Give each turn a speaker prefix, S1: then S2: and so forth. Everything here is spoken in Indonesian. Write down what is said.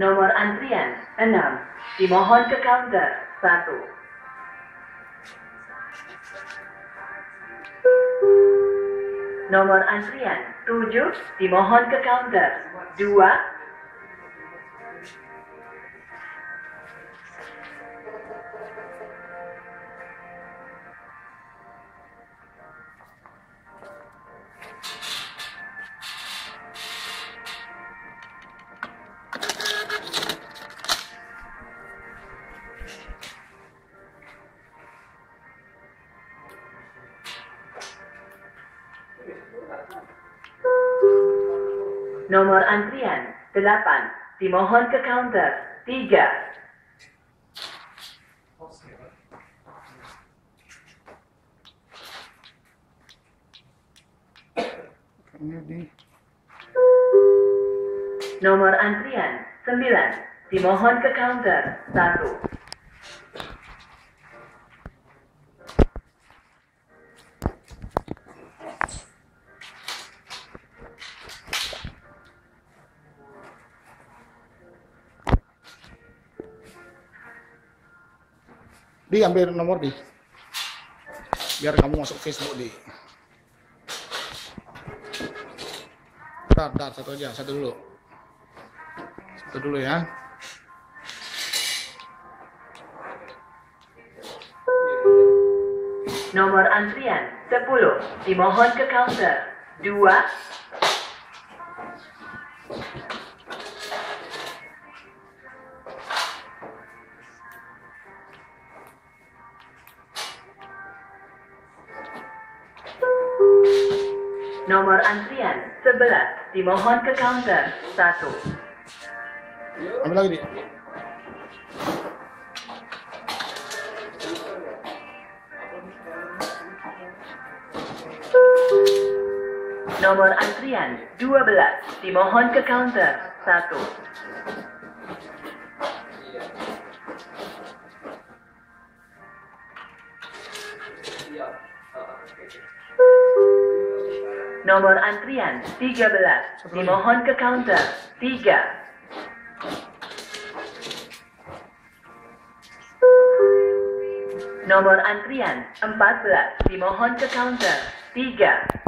S1: Nomor antrian 6, dimohon ke counter 1. Nomor antrian 7, dimohon ke counter 2. Nomor antrian 8, dimohon ke counter 3. Nomor antrian 9, dimohon ke counter 1.
S2: Di, ambil nomor di, biar kamu masuk Facebook di. Dar, satu aja, satu dulu ya.
S1: Nomor antrian 10, dimohon ke counter 2. Nomor antrian 11, dimohon ke counter 1.
S2: Ambil lagi, Di.
S1: Nomor antrian 12, dimohon ke counter 1. Nomor antrian 13, dimohon ke counter 3. Nomor antrian 14, dimohon ke counter 3.